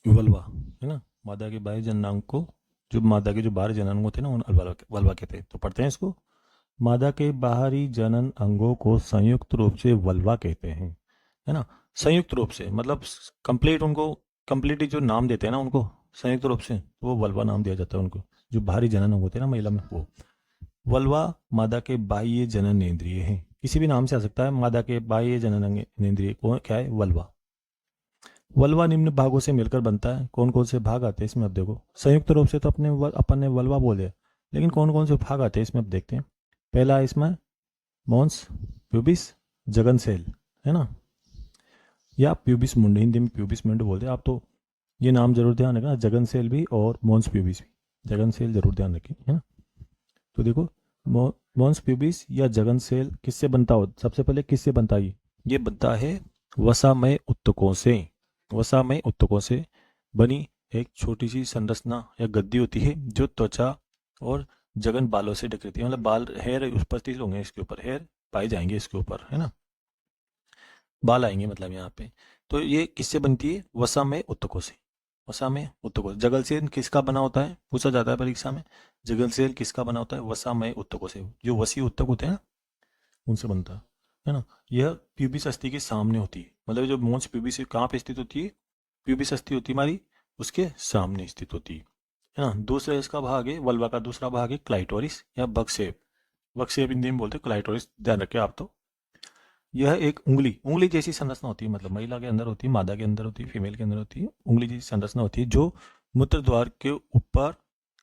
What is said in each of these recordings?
Vulva, है ना। मादा के बाह्य जननांग को, जो मादा के जो बाहरी जननांग होते हैं ना, उन वल्वा वल्वा कहते हैं। तो पढ़ते हैं इसको। मादा के बाहरी जनन अंगों को संयुक्त रूप से वल्वा कहते हैं, है ना। संयुक्त रूप से मतलब कंप्लीट, उनको कंप्लीटली जो नाम देते हैं ना उनको संयुक्त रूप से, तो वो वल्वा नाम दिया जाता है उनको। जो बाहरी जनन अंग होते हैं ना महिला में, वो वल्वा मादा के बाह्य जनन इंद्रिय है। किसी भी नाम से आ सकता है। मादा के बाह्य जनन इंद्रिय को क्या है? वल्वा। वल्वा निम्न भागों से मिलकर बनता है। कौन कौन से भाग आते हैं इसमें? अब देखो, संयुक्त रूप से तो अपन ने वल्वा बोले, लेकिन कौन कौन से भाग आते हैं इसमें अब देखते हैं। पहला है इसमें मॉन्स प्यूबिस जगन सेल, है ना, या प्यूबिस मुंड, हिंदी में प्यूबिस मुंड बोलते हैं आप। तो ये नाम जरूर ध्यान रखना, जगन सेल भी और मॉन्स प्यूबिस भी। जगन सेल जरूर ध्यान रखें, है ना। तो देखो, मॉन्स प्यूबिस या जगन सेल किससे बनता हो? सबसे पहले किससे बनता है? ये बनता है वसामय उत्तकों से। वसामय उत्तकों से बनी एक छोटी सी संरचना या गद्दी होती है, जो त्वचा और जगन बालों से ढकी रहती है। मतलब बाल, हेयर उपस्थित होंगे इसके ऊपर, हेयर पाए जाएंगे इसके ऊपर, है ना, बाल आएंगे मतलब यहाँ पे। तो ये किससे बनती है? वसामय उत्तकों से। वसामय उत्तकों। जगल सेल किसका बना होता है? पूछा जाता है परीक्षा में। जगल सेल किसका बना होता है? वसामय उत्तकों से। जो वसी उत्तक होते हैं ना, उनसे बनता है ना। यह प्यूबिस अस्थि के सामने होती है। मतलब जो मोंस प्यूबिस कहाँ पे स्थित होती है? प्यूबिस अस्थि होती है हमारी, उसके सामने स्थित होती है ना। दूसरा इसका भाग है, वल्वा का दूसरा भाग है क्लाइटोरिस या बकसेप। बकसेप हिंदी में बोलते हैं, क्लाइटोरिस ध्यान रखें आप। तो यह एक उंगली उंगली जैसी संरचना होती है। मतलब महिला के अंदर होती है, मादा के अंदर होती है, फीमेल के अंदर होती है, उंगली जैसी संरचना होती है, जो मूत्र द्वार के ऊपर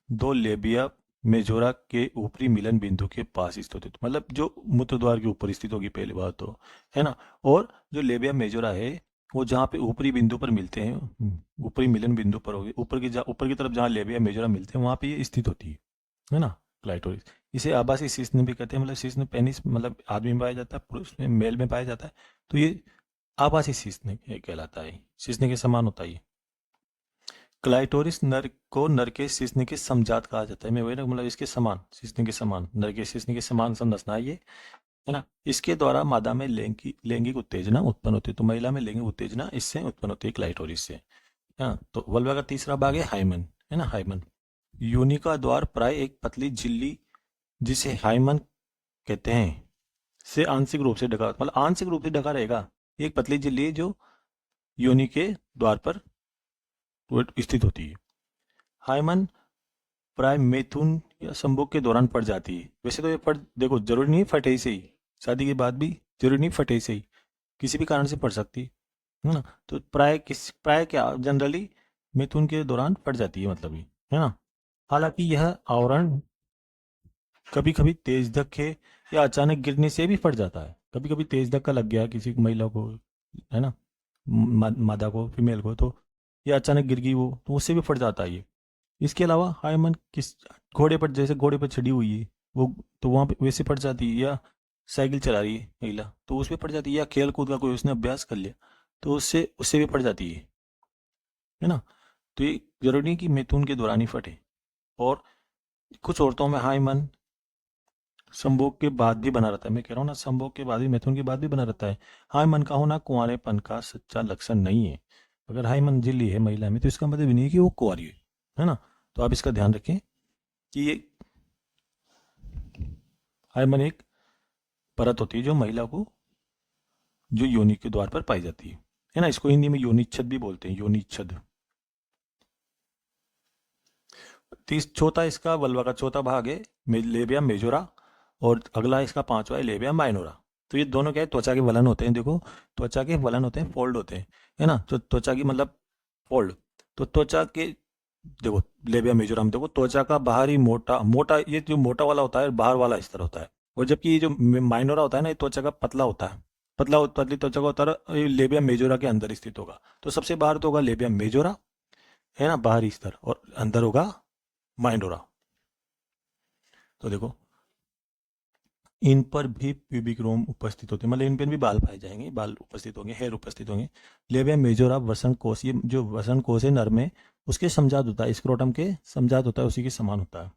दो लेबिया मेजोरा के ऊपरी मिलन बिंदु के पास स्थित होती है। मतलब जो मूत्र द्वार के ऊपर स्थित होगी पहली बात तो, है ना। और जो लेबिया मेजोरा है, वो जहाँ पे ऊपरी बिंदु पर मिलते हैं, ऊपरी मिलन बिंदु पर होगी, ऊपर की तरफ जहाँ लेबिया मेजोरा मिलते हैं, वहाँ पे ये स्थित होती है ना, क्लाइटोरिस। इसे आभासी शिश्न भी कहते हैं। मतलब शिश्न पेनिस, मतलब आदमी में पाया जाता है, पुरुष में, मेल में पाया जाता है। तो ये आभासी शिश्न कहलाता है। शिश्न के समान होता है ये। क्लाइटोरिस नर को नर के शिश्न के समजात कहा जाता है। मैं वही ना, मतलब इसके समान, शिश्न के समान, नर के शिश्न के समान संरचना है ये, है ना। इसके द्वारा मादा में लैंगिक उत्तेजना उत्पन्न होती है। तो महिला में लैंगिक उत्तेजना इससे उत्पन्न होती है, क्लाइटोरिस से। हाँ, तो वल्वा का तीसरा भाग है हाइमन, है ना, हाइमन। योनि का द्वार प्राय एक पतली झिल्ली, जिसे हाइमन कहते हैं, से आंशिक रूप से ढका, मतलब आंशिक रूप से ढका रहेगा। एक पतली झिल्ली है जो योनि के द्वार पर स्थित होती है। हाइमन प्राय मैथुन या संभोग के दौरान पड़ जाती है। वैसे तो ये पड़, देखो, जरूरी नहीं फटे से ही, शादी के बाद भी जरूरी नहीं फटे से ही, किसी भी कारण से पड़ सकती है ना। तो प्राय क्या, जनरली मैथुन के दौरान पड़ जाती है, मतलब ये, है ना। हालांकि यह आवरण कभी कभी तेज धक्के या अचानक गिरने से भी फट जाता है। कभी कभी तेज धक्का लग गया किसी महिला को, है ना, मादा को, फीमेल को, तो या अचानक गिर गई वो, तो उससे भी फट जाता है ये। इसके अलावा हाइमन किस घोड़े पर, जैसे घोड़े पर चढ़ी हुई है वो, तो वहां पे वैसे फट जाती है। या साइकिल चला रही है महिला, तो उस पर फट जाती है। या खेल कूद का कोई उसने अभ्यास कर लिया, तो उससे उससे भी फट जाती है ना। तो ये जरूरी नहीं कि मैथुन के दौरान ही फटे। और कुछ औरतों में हाइमन संभोग के बाद भी बना रहता है। मैं कह रहा हूँ ना, संभोग के बाद भी, मैथुन के बाद भी बना रहता है। हाई मन का होना कुंवारेपन का सच्चा लक्षण नहीं है। अगर हाई मन झिल्ली है महिला में, तो इसका मतलब नहीं है कि वो कुंवारी है ना। तो आप इसका ध्यान रखें कि ये हाई मन एक परत होती है जो महिला को, जो योनि के द्वार पर पाई जाती है ना। इसको हिंदी में योनिच्छद भी बोलते हैं, योनिच्छद। चौथा इसका वल्वा का चौथा भाग है लेबिया मेजोरा, और अगला इसका पांचवा है लेबिया माइनोरा। तो ये दोनों क्या है? त्वचा के वलन होते हैं। देखो, त्वचा के वलन होते हैं, फोल्ड होते हैं, है ना। तो त्वचा की मतलब फोल्ड। तो त्वचा के, देखो, लेबिया मेजोरा में देखो, त्वचा का बाहरी मोटा मोटा, ये जो मोटा वाला होता है बाहर वाला स्तर होता है। और जबकि ये जो माइनोरा होता है ना, ये त्वचा का पतला होता है। पतली त्वचा का होता है, ये लेबिया मेजोरा के अंदर स्थित होगा। तो सबसे बाहर तो होगा लेबिया मेजोरा, है ना, बाहरी स्तर, और अंदर होगा माइनोरा। तो देखो, इन पर भी प्यूबिक रोम उपस्थित होते हैं। मतलब इन पर भी बाल पाए जाएंगे, बाल उपस्थित होंगे, हेयर उपस्थित होंगे। लेबिया मेजोरा वसन कोष, ये जो वसन कोष है नर में, उसके समजात होता है, स्क्रोटम के समजात होता है, उसी के समान होता है।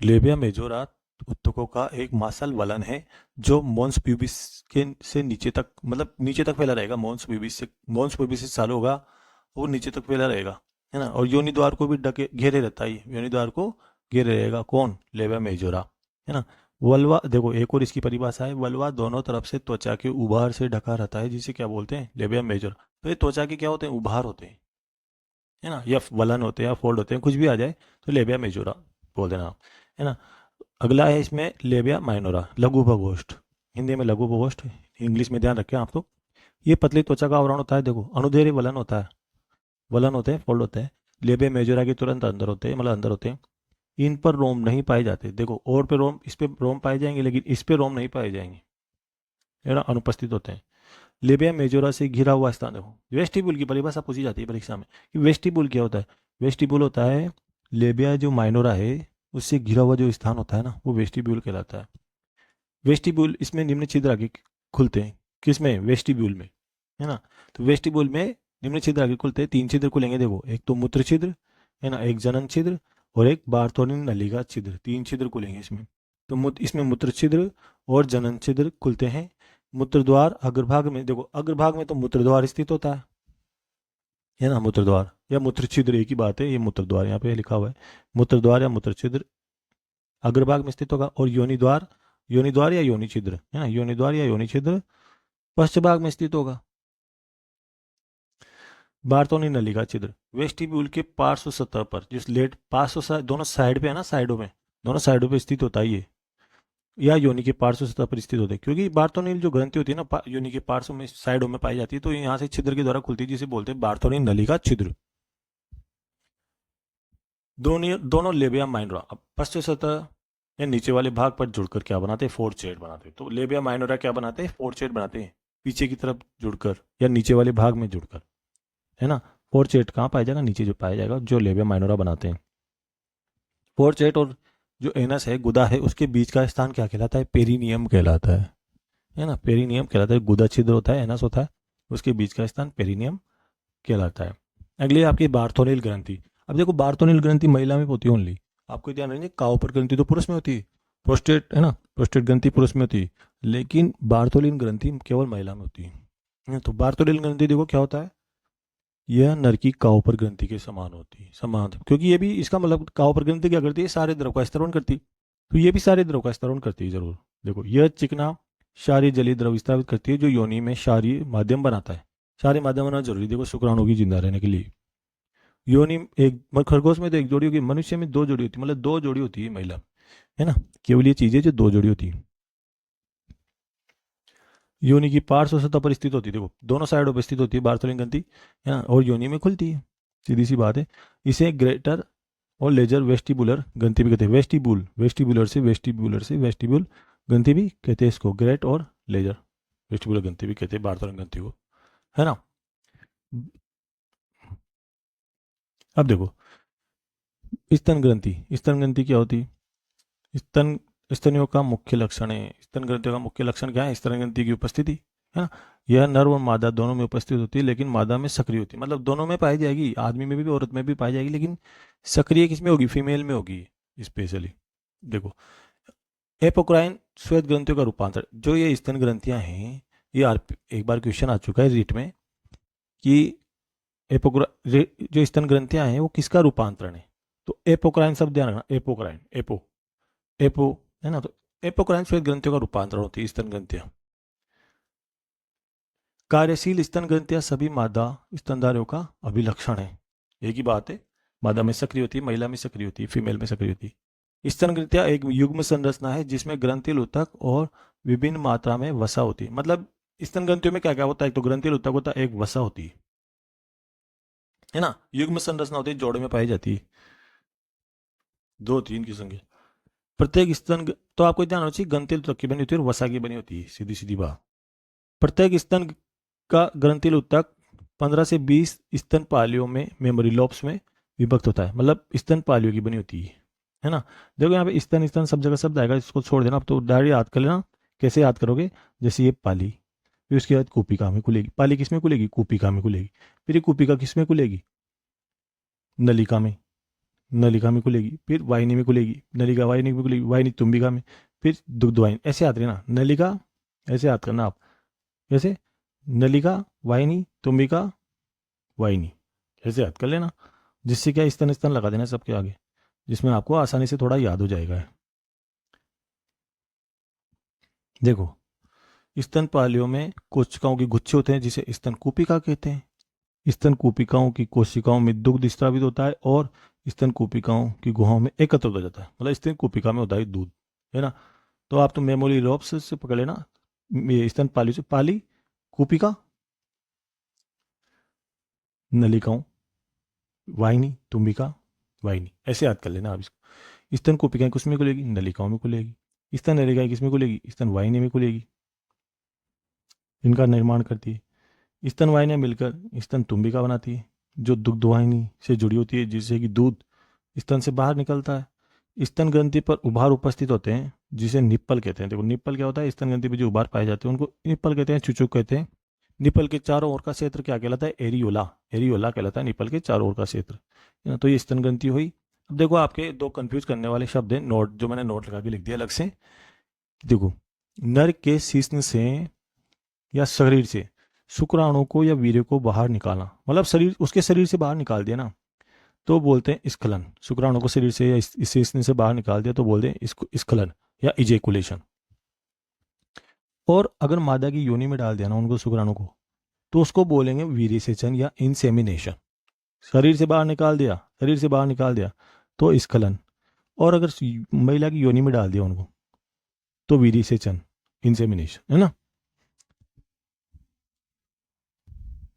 लेबिया मेजोरा उत्तकों का एक मासल वलन है, जो मोन्स प्यूबिस के से नीचे तक, मतलब नीचे तक फैला रहेगा। मोन्स प्यूबिस से चालू होगा वो नीचे तक फैला रहेगा, है ना। और योनि द्वार को भी ढके घेरे रहता है, योनि द्वार को घेरे रहेगा कौन, लेबिया मेजोरा, है ना। वल्वा देखो एक और इसकी परिभाषा है, वल्वा दोनों तरफ से त्वचा के उभार से ढका रहता है, जिसे क्या बोलते हैं, लेबिया मेजोरा। तो ये त्वचा के क्या होते हैं, उभार होते हैं, है ना, या वलन होते हैं या फोल्ड होते हैं, कुछ भी आ जाए तो लेबिया मेजोरा बोल देना आप, है ना। अगला है इसमें लेबिया माइनोरा, लघु प्रकोष्ठ, हिंदी में लघु प्रकोष्ठ, इंग्लिश में ध्यान रखें आप लोग। ये पतली त्वचा का आवरण होता है, देखो अनुदैर्ध्य वलन होता है, वलन होते हैं, फोल्ड होते हैं। लेबिया मेजोरा के तुरंत अंदर होते हैं, मतलब अंदर होते हैं। इन पर रोम नहीं पाए जाते, देखो और पे रोम, इस पे रोम पाए जाएंगे लेकिन इस पे रोम नहीं पाए जाएंगे, है ना, अनुपस्थित होते हैं। लेबिया मेजोरा से घिरा हुआ स्थान, देखो वेस्टिब्यूल की परिभाषा पूछी जाती है परीक्षा में कि वेस्टिब्यूल क्या होता है। वेस्टिब्यूल होता है लेबिया जो माइनोरा है उससे घिरा हुआ जो स्थान होता है ना, वो वेस्टिब्यूल कहलाता है। वेस्टिब्यूल, इसमें निम्न छिद्र आगे खुलते हैं, किसमें, वेस्टिब्यूल में, है ना। तो वेस्टिब्यूल में निम्न छिद्र आगे खुलते हैं, 3 छिद्र खुलेंगे, देखो एक तो मूत्र छिद्र, है ना, एक जनन छिद्र और एक बार्थोलिन नलिका छिद्र, 3 छिद्र खुलेंगे इसमें। तो इसमें मूत्र छिद्र और जनन छिद्र खुलते हैं। मूत्र द्वार अग्रभाग में, देखो अग्रभाग में तो मूत्र द्वार स्थित होता है ना, मूत्र द्वार या मूत्र छिद्र एक ही बात है, ये मूत्र द्वार यहाँ पे लिखा हुआ है, मूत्र द्वार या मूत्र छिद्र अग्रभाग में स्थित होगा। और योनि द्वार, योनि द्वार या योनि छिद्र, है ना, योनि द्वार या योनि छिद्र पश्च भाग में स्थित होगा। बार्थोनी नलिका छिद्र वेस्टिब्यूल के पार्श्व सतह पर, जिस लेट पार्श्व दोनों साइड पे है ना, साइडों में, दोनों साइडों पे स्थित होता है ये, या योनि के पार्श्व सतह पर स्थित होते हैं, क्योंकि बार्थोनिल जो ग्रंथि होती है ना योनि के पार्श्व में साइडों में पाई जाती है, तो यहाँ से छिद्र के द्वारा खुलती है, जिसे बोलते हैं बार्थोनिल नलिका छिद्र। दोनों दोनों लेबिया माइनोरा अब पश्च सतह या नीचे वाले भाग पर जुड़कर क्या बनाते हैं, फोर्चेट बनाते हैं। तो लेबिया माइनोरा क्या बनाते हैं, फोर्चेट बनाते हैं, पीछे की तरफ जुड़कर या नीचे वाले भाग में जुड़कर, है ना। फोर्चेट कहाँ पाया जाएगा, नीचे जो पाया जाएगा, जो लेबिया माइनोरा बनाते हैं। फोर्चेट और जो एनस है, गुदा है, उसके बीच का स्थान क्या कहलाता है, पेरिनियम कहलाता है ना, पेरिनियम कहलाता है। गुदा छिद्र होता है, एनस होता है, उसके बीच का स्थान पेरिनियम कहलाता है। अगली आपकी बार्थोनिल ग्रंथि। अब देखो बार्थोनिल ग्रंथि महिला में होती है ओनली, आपको ध्यान रखिए, काउपर ग्रंथि तो पुरुष में होती है, प्रोस्टेट, है ना, प्रोस्टेट ग्रंथि पुरुष में होती है, लेकिन बार्थोलिन ग्रंथि केवल महिला में होती है। तो बार्थोलिन ग्रंथि देखो क्या होता है, यह नर की काउपर ग्रंथि के समान होती है, समान, क्योंकि ये भी, इसका मतलब काउपर ग्रंथि क्या करती है, सारे द्रव का स्तरण करती है, तो ये भी सारे द्रव का स्तरण करती है जरूर। देखो यह चिकना क्षारीय जलीय द्रव स्त्रावित करती है, जो योनि में क्षारीय माध्यम बनाता है। क्षारीय माध्यम बनाना जरूरी, देखो शुक्राणु की जिंदा रहने के लिए। योनि एक खरगोश में तो एक जोड़ी होगी, मनुष्य में 2 जोड़ी होती है, मतलब 2 जोड़ी होती है महिला, है ना, केवल ये चीजें जो 2 जोड़ी होती है। योनि की पार्श्व सतह पर स्थित होती है, देखो दोनों साइडों पर स्थित होती है बार्थोलिन ग्रंथि, है ना, और योनि में खुलती है, सीधी सी बात है। इसे ग्रेटर और लेजर वेस्टिबुलर ग्रंथि भी कहते हैं, वेस्टिबुल, वेस्टिबुलर से वेस्टिबुल ग्रंथि भी कहते हैं इसको, ग्रेट और लेजर वेस्टिबुलर ग्रंथि भी कहते हैं बार्थोलिन ग्रंथि को, है ना। अब देखो स्तन ग्रंथि, स्तन ग्रंथि क्या होती है, स्तन, स्तनियों का मुख्य लक्षण है, स्तन ग्रंथियों का मुख्य लक्षण क्या है, स्तन ग्रंथि की उपस्थिति, है ना। यह नर और मादा दोनों में उपस्थित होती है, लेकिन मादा में सक्रिय होती है, मतलब दोनों में पाई जाएगी, आदमी में भी औरत में भी पाई जाएगी, लेकिन सक्रिय किसमें होगी, फीमेल में होगी स्पेशली। देखो एपोक्राइन श्वेत ग्रंथियों का रूपांतर, जो ये स्तन ग्रंथियां हैं, ये एक बार क्वेश्चन आ चुका है रीट में कि जो स्तन ग्रंथियां हैं वो किसका रूपांतरण है, तो एपोक्राइन शब्द ध्यान रखना, एपोक्राइन, एपो, एपो, है ना, तो एपोक्राइन श्वेत ग्रंथियों का रूपांतरण होती है स्तन ग्रंथियां। कार्यशील स्तन ग्रंथियां सभी मादा स्तनधारियों का अभिलक्षण है, एक ही बात है, मादा में सक्रिय होती है, महिला में सक्रिय होती है, फीमेल में सक्रिय होती है। स्तन ग्रंथियां एक युग्म संरचना है जिसमें ग्रंथि लुतक और विभिन्न मात्रा में वसा होती है, मतलब स्तन ग्रंथियों में क्या क्या होता है, एक तो ग्रंथि लुतक होता है, एक वसा होती है ना, युग्म संरचना होती है, जोड़े में पाई जाती है, 2-3 किस्म की। प्रत्येक तो आपको ध्यान होना चाहिए, ग्रंथि लुतक की बनी होती है और वसा की बनी होती है, सीधी सीधी बात। प्रत्येक स्तन का ग्रंथिल ऊतक 15 से 20 स्तन पालियों में, मेमोरी लॉब्स में विभक्त होता है, मतलब स्तन पालियों की बनी होती है ना। देखो यहाँ पे स्तन स्तन सब जगह शब्द आएगा, इसको छोड़ देना, अब तो डायरेक्ट याद कर लेना। कैसे याद करोगे, जैसे ये पाली, फिर उसके बाद कूपिका में खुलेगी, पाली किस में खुलेगी, कूपिका में खुलेगी, फिर ये कूपिका किस में खुलेगी, नलिका में, नलिका में खुलेगी, फिर वाहिनी में खुलेगी, नलिका वाहिनी में खुलेगी, वाहिनी तुम्बिका में, फिर दुग्ध वाहिनी, ऐसे याद रहना, नलिका ऐसे याद करना आप, कैसे, नलिका वाहिनी तुम्बिका वाहिनी, ऐसे याद कर लेना, जिससे क्या स्तन स्तन लगा देना सबके आगे, जिसमें आपको आसानी से थोड़ा याद हो जाएगा। देखो, स्तनपालियों में कोशिकाओं के गुच्छे होते हैं जिसे स्तन कूपिका कहते हैं। स्तन कूपिकाओं की कोशिकाओं में दुग्ध स्रावित होता है और स्तन कूपिकाओं की गुहाओं में एकत्र हो जाता है। मतलब स्तन कूपिका में होता है दूध, है ना। तो आप तो मेमोरी लोब्स से पकड़ लेना, स्तन पाली से पाली, कूपिका, नलिकाओं, वाहिनी, तुम्बिका, वाहिनी, ऐसे याद कर लेना आप इसको। स्तन कूपिकाएं किस में खुलेगी? नलिकाओं में खुलेगी। स्तन नलिकाएं किस में खुलेगी? स्तन वाहिनी में खुलेगी। इनका निर्माण करती है स्तन वाहिनियां मिलकर स्तन तुम्बिका बनाती है, जो दुग्ध वाहिनी से जुड़ी होती है, जिससे कि दूध स्तन से बाहर निकलता है। स्तन ग्रंथि पर उभार उपस्थित होते हैं जिसे निप्पल कहते हैं। देखो निप्पल क्या होता है? स्तन ग्रंथि पर जो उभार पाए जाते हैं उनको निप्पल कहते हैं, चुचुक कहते हैं। निप्पल के चारों ओर का क्षेत्र क्या कहलाता है? एरियोला। एरियोला कहलाता है निप्पल के चारों ओर का क्षेत्र, है ना। तो ये स्तन ग्रंथि हुई। अब देखो आपके दो कंफ्यूज करने वाले शब्द हैं, नोट जो मैंने नोट लगा के लिख दिया अलग से। देखो, नर के शिश्न से या शरीर से शुक्राणु को या वीर्य को बाहर निकालना, मतलब शरीर, उसके शरीर से बाहर निकाल दिया ना, तो बोलते हैं स्खलन। शुक्राणु को शरीर से या इस शिश्न से बाहर निकाल दिया तो बोलते हैं इसको स्खलन या इजेकुलेशन। और अगर मादा की योनि में डाल दिया ना उनको, शुक्राणु को, तो उसको बोलेंगे वीर्यसेचन या इंसेमिनेशन। शरीर से बाहर निकाल दिया, शरीर से बाहर निकाल दिया तो स्खलन। और अगर महिला की योनि में डाल दिया उनको तो वीर्यसेचन, इंसेमिनेशन, है ना।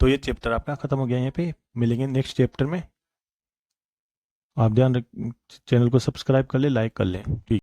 तो ये चैप्टर आपका खत्म हो गया। यहाँ पे मिलेंगे नेक्स्ट चैप्टर में। आप ध्यान रख, चैनल को सब्सक्राइब कर ले, लाइक कर ले, ठीक।